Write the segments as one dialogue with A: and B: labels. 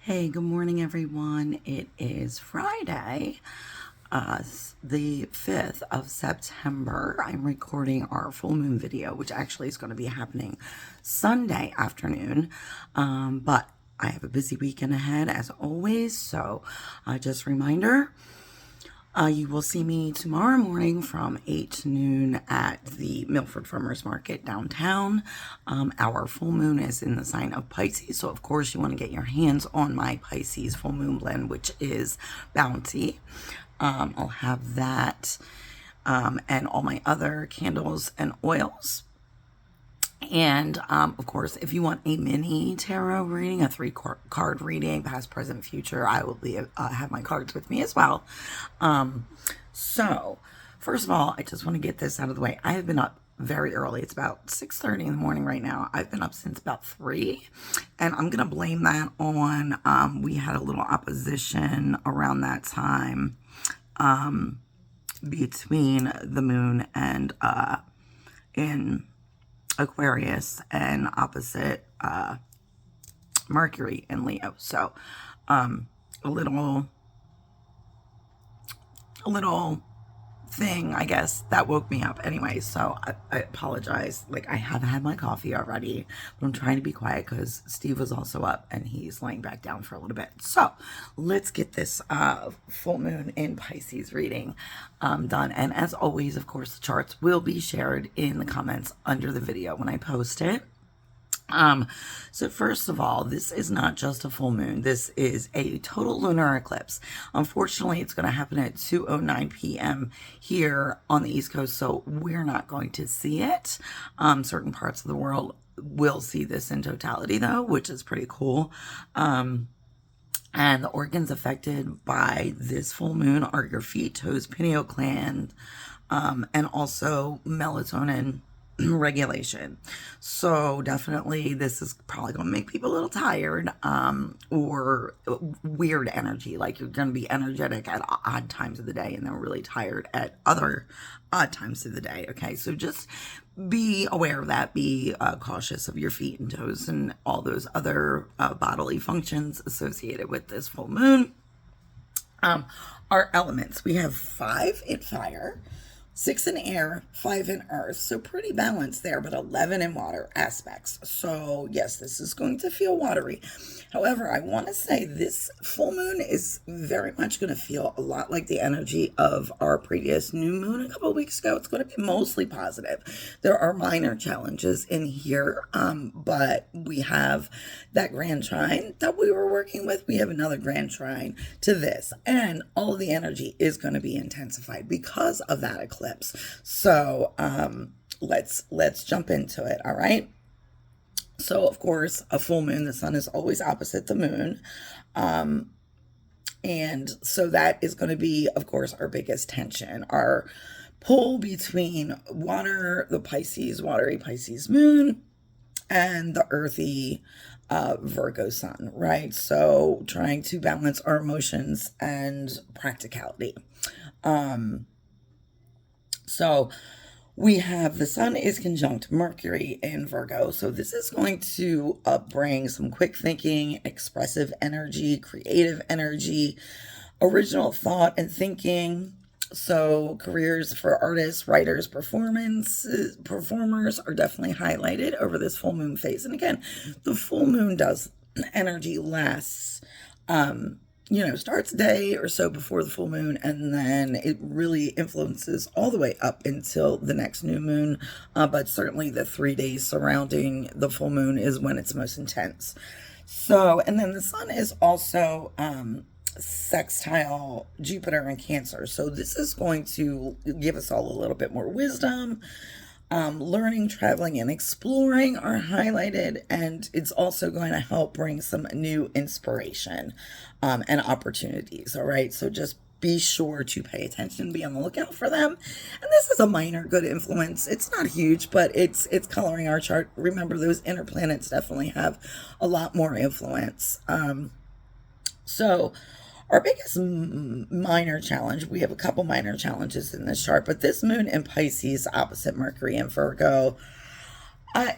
A: Hey, good morning, everyone. It is Friday, the 5th of September. I'm recording our full moon video, which actually is going to be happening Sunday afternoon. But I have a busy weekend ahead, as always. So, just a reminder. You will see me tomorrow morning from 8 to noon at the Milford Farmers Market downtown. Our full moon is in the sign of Pisces, so of course you want to get your hands on my Pisces full moon blend, which is Bounty. I'll have that and all my other candles and oils. And of course, if you want a mini tarot reading, a 3-card reading, past, present, future, I will be have my cards with me as well. So first of all, I just want to get this out of the way. I have been up very early. It's about 6:30 in the morning right now. I've been up since about 3, and I'm gonna blame that on we had a little opposition around that time between the moon and in Aquarius and opposite Mercury and Leo. So a little thing, I guess, that woke me up anyway. So I apologize. Like, I have had my coffee already, but I'm trying to be quiet because Steve was also up and he's laying back down for a little bit. So let's get this full moon in Pisces reading done. And as always, of course, the charts will be shared in the comments under the video when I post it. So first of all, this is not just a full moon. This is a total lunar eclipse. Unfortunately, it's going to happen at 2:09 p.m. here on the East Coast, so we're not going to see it. Certain parts of the world will see this in totality, though, which is pretty cool. And the organs affected by this full moon are your feet, toes, pineal gland, and also melatonin regulation. So definitely this is probably going to make people a little tired or weird energy, like you're going to be energetic at odd times of the day and then really tired at other odd times of the day. Okay, so just be aware of that. Be cautious of your feet and toes and all those other bodily functions associated with this full moon. Our elements, we have 5 in fire, 6 in air, 5 in earth, so pretty balanced there, but 11 in water aspects. So yes, this is going to feel watery. However, I want to say this full moon is very much going to feel a lot like the energy of our previous new moon a couple of weeks ago. It's going to be mostly positive. There are minor challenges in here, but we have that grand trine that we were working with. We have another grand trine to this, and all of the energy is going to be intensified because of that eclipse. So let's jump into it. All right. So of course, a full moon, the sun is always opposite the moon. And so that is going to be, of course, our biggest tension, our pull between water, the Pisces, watery Pisces moon, and the earthy Virgo sun, right? So trying to balance our emotions and practicality. So we have the sun is conjunct Mercury in Virgo. So this is going to bring some quick thinking, expressive energy, creative energy, original thought and thinking. So careers for artists, writers, performers are definitely highlighted over this full moon phase. And again, the full moon does energy lasts starts a day or so before the full moon, and then it really influences all the way up until the next new moon. But certainly the 3 days surrounding the full moon is when it's most intense. So, and then the sun is also sextile Jupiter and Cancer. So this is going to give us all a little bit more wisdom. Learning, traveling, and exploring are highlighted, and it's also going to help bring some new inspiration and opportunities. All right, so just be sure to pay attention, be on the lookout for them. And this is a minor good influence. It's not huge, but it's coloring our chart. Remember, those inner planets definitely have a lot more influence. So our biggest minor challenge, we have a couple minor challenges in this chart, but this moon in Pisces opposite Mercury in Virgo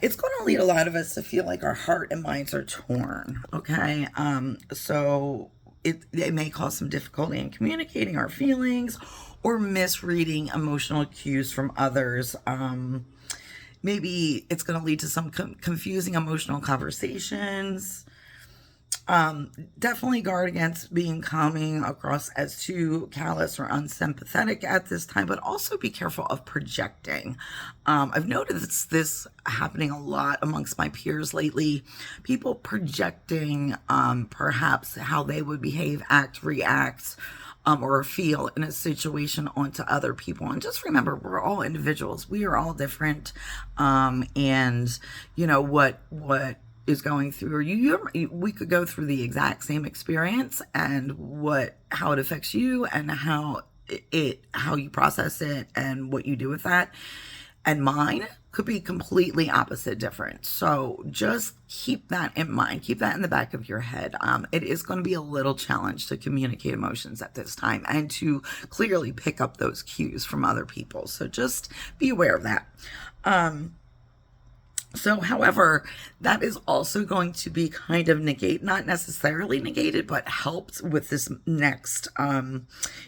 A: It's going to lead a lot of us to feel like our heart and minds are torn. Okay. So it may cause some difficulty in communicating our feelings or misreading emotional cues from others. Maybe it's going to lead to some confusing emotional conversations. Definitely guard against being coming across as too callous or unsympathetic at this time, but also be careful of projecting. I've noticed this happening a lot amongst my peers lately. People projecting perhaps how they would behave, act, react, or feel in a situation onto other people. And just remember, we're all individuals. We are all different. And you know what is going through, or we could go through the exact same experience, and how it affects you, and how you process it, and what you do with that, and mine could be completely opposite, different. So just keep that in mind, keep that in the back of your head. It is going to be a little challenge to communicate emotions at this time, and to clearly pick up those cues from other people, so just be aware of that. So, however, that is also going to be kind of not necessarily negated, but helped with this next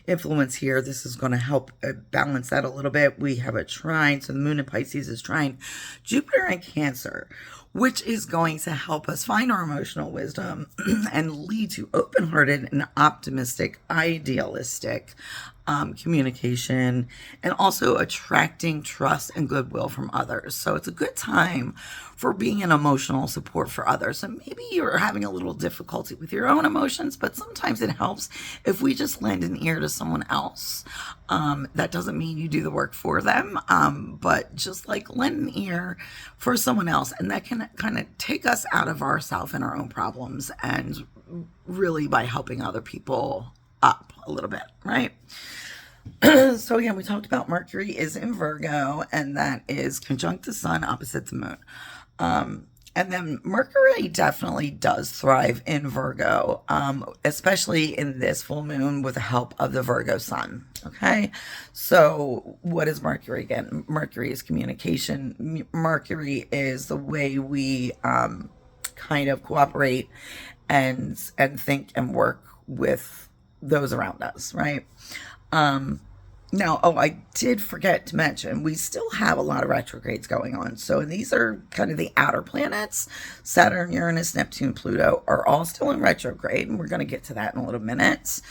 A: influence here. This is going to help balance that a little bit. We have a trine, so the moon in Pisces is trine Jupiter and Cancer, which is going to help us find our emotional wisdom and lead to open-hearted and optimistic, idealistic communication, and also attracting trust and goodwill from others. So it's a good time for being an emotional support for others. And maybe you're having a little difficulty with your own emotions, but sometimes it helps if we just lend an ear to someone else. That doesn't mean you do the work for them, but just like lend an ear for someone else, and that can kind of take us out of ourselves and our own problems, and really by helping other people up a little bit, right? So again, we talked about Mercury is in Virgo, and that is conjunct the sun, opposite the moon. And then Mercury definitely does thrive in Virgo, especially in this full moon with the help of the Virgo sun. Okay, so what is Mercury again? Mercury is communication. Mercury is the way we kind of cooperate and think and work with those around us, right? Now, I did forget to mention, we still have a lot of retrogrades going on. So, and these are kind of the outer planets. Saturn, Uranus, Neptune, Pluto are all still in retrograde, and we're going to get to that in a little minute.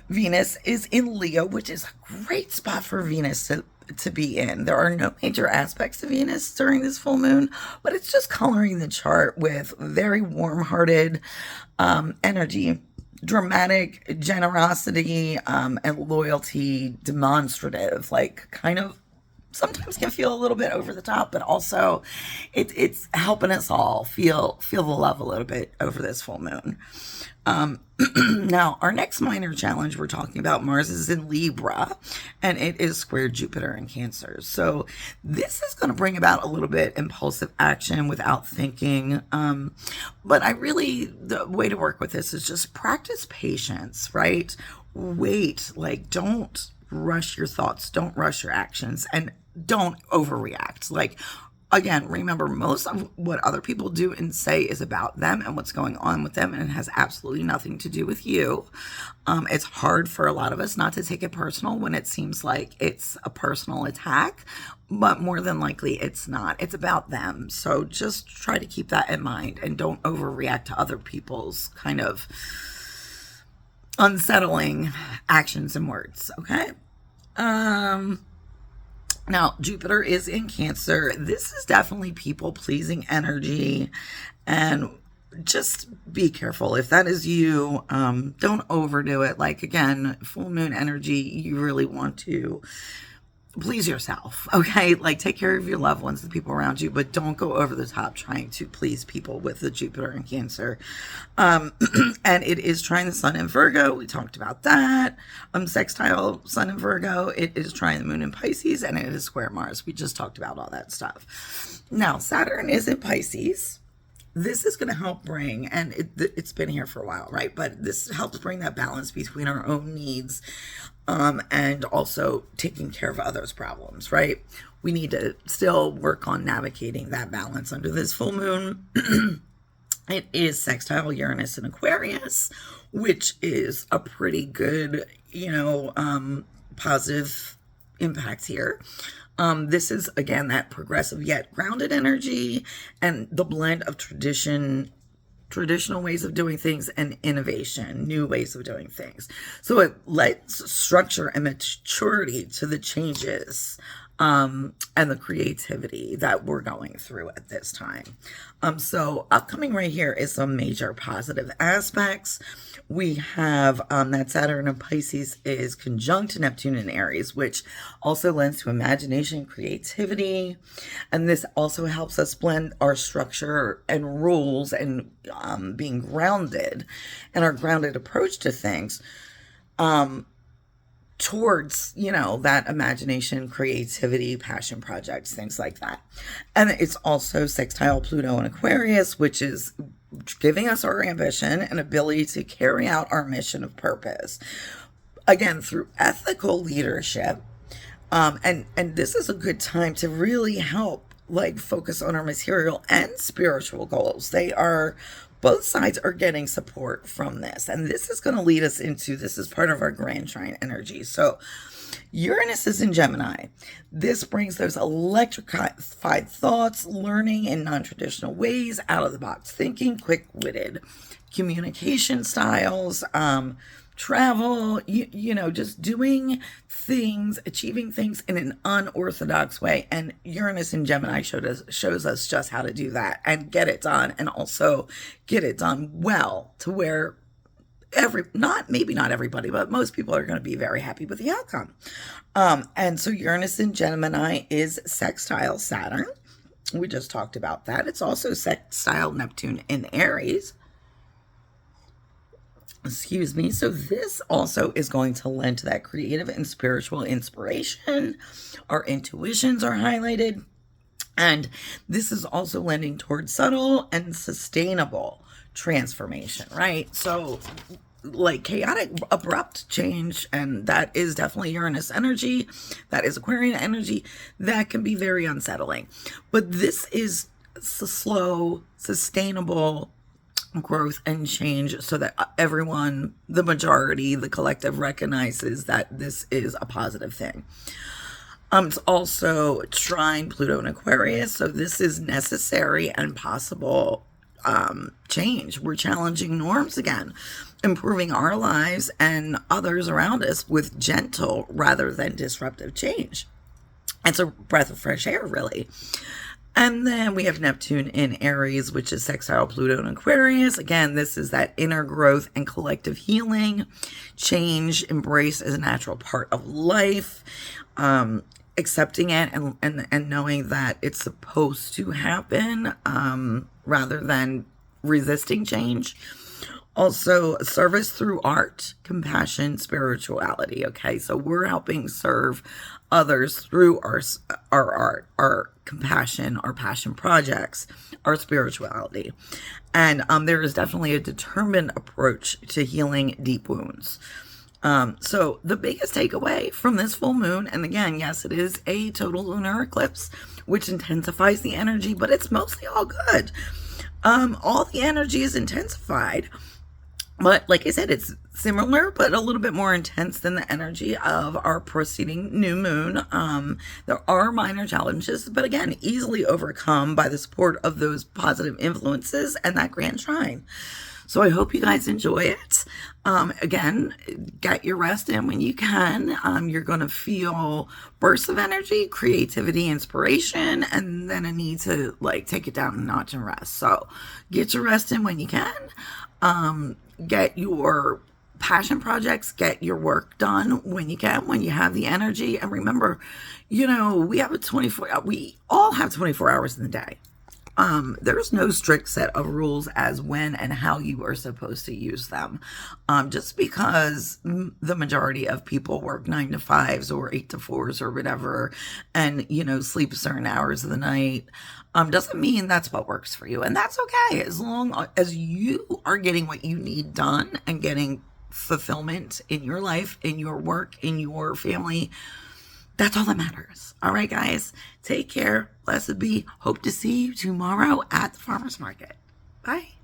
A: Venus is in Leo, which is a great spot for Venus to be in. There are no major aspects to Venus during this full moon, but it's just coloring the chart with very warm-hearted energy, dramatic generosity, and loyalty, demonstrative, like kind of sometimes can feel a little bit over the top, but also it's helping us all feel the love a little bit over this full moon. Now, our next minor challenge we're talking about, Mars is in Libra, and it is square Jupiter in Cancer. So this is going to bring about a little bit impulsive action without thinking. But the way to work with this is just practice patience, right? Wait, like don't rush your thoughts, don't rush your actions, and don't overreact. Like, again, remember, most of what other people do and say is about them and what's going on with them, and it has absolutely nothing to do with you. It's hard for a lot of us not to take it personal when it seems like it's a personal attack, but more than likely it's not. It's about them. So just try to keep that in mind and don't overreact to other people's kind of unsettling actions and words, okay? Now, Jupiter is in Cancer. This is definitely people-pleasing energy, and just be careful. If that is you, don't overdo it. Like, again, full moon energy, you really want to please yourself, okay? Like, take care of your loved ones, the people around you, but don't go over the top trying to please people with the Jupiter in Cancer. And it is trying the sun in Virgo. We talked about that. Sextile sun in Virgo. It is trying the moon in Pisces, and it is square Mars. We just talked about all that stuff. Now, Saturn is in Pisces. This is going to help bring, and it's been here for a while, right? But this helps bring that balance between our own needs and also taking care of others' problems, right? We need to still work on navigating that balance under this full moon. It is sextile Uranus and Aquarius, which is a pretty good, positive impact here. This is, again, that progressive yet grounded energy and the blend of traditional ways of doing things and innovation, new ways of doing things. So it lends structure and maturity to the changes and the creativity that we're going through at this time. So upcoming right here is some major positive aspects. We have that Saturn in Pisces is conjunct Neptune in Aries, which also lends to imagination, creativity. And this also helps us blend our structure and rules and being grounded and our grounded approach to things towards, that imagination, creativity, passion projects, things like that. And it's also sextile Pluto and Aquarius, which is giving us our ambition and ability to carry out our mission of purpose. Again, through ethical leadership. And this is a good time to really help focus on our material and spiritual goals. Both sides are getting support from this. And this is going to lead us into, this is part of our grand trine energy. So Uranus is in Gemini. This brings those electrified thoughts, learning in non-traditional ways, out of the box thinking, quick-witted communication styles, travel, just doing things, achieving things in an unorthodox way. And Uranus in Gemini shows us just how to do that and get it done, and also get it done well to where maybe not everybody, but most people are going to be very happy with the outcome. And so Uranus in Gemini is sextile Saturn. We just talked about that. It's also sextile Neptune in Aries. Excuse me. So this also is going to lend to that creative and spiritual inspiration. Our intuitions are highlighted. And this is also lending towards subtle and sustainable transformation, right? So chaotic, abrupt change, and that is definitely Uranus energy. That is Aquarian energy. That can be very unsettling. But this is slow, sustainable growth and change, so that everyone, the majority, the collective, recognizes that this is a positive thing. It's also trine Pluto and Aquarius, so this is necessary and possible change. We're challenging norms again, improving our lives and others around us with gentle rather than disruptive change. It's a breath of fresh air, really. And then we have Neptune in Aries, which is sextile Pluto and Aquarius. Again, this is that inner growth and collective healing, change, embrace as a natural part of life, accepting it and knowing that it's supposed to happen, rather than resisting change. Also, service through art, compassion, spirituality. Okay, so we're helping serve others through our art, our compassion, our passion projects, our spirituality. And there is definitely a determined approach to healing deep wounds. So the biggest takeaway from this full moon, and again, yes, it is a total lunar eclipse, which intensifies the energy, but it's mostly all good. All the energy is intensified. But like I said, it's similar, but a little bit more intense than the energy of our preceding new moon. There are minor challenges, but again, easily overcome by the support of those positive influences and that grand trine. So I hope you guys enjoy it. Again, get your rest in when you can. You're going to feel bursts of energy, creativity, inspiration, and then a need to take it down a notch and rest. So get your rest in when you can. Get your passion projects, get your work done when you can, when you have the energy. And remember, we all have 24 hours in the day. There's no strict set of rules as when and how you are supposed to use them. Just because the majority of people work 9 to 5s or 8 to 4s or whatever, and, sleep certain hours of the night, doesn't mean that's what works for you. And that's okay, as long as you are getting what you need done and getting fulfillment in your life, in your work, in your family. That's all that matters. All right, guys, take care. Blessed be. Hope to see you tomorrow at the farmer's market. Bye.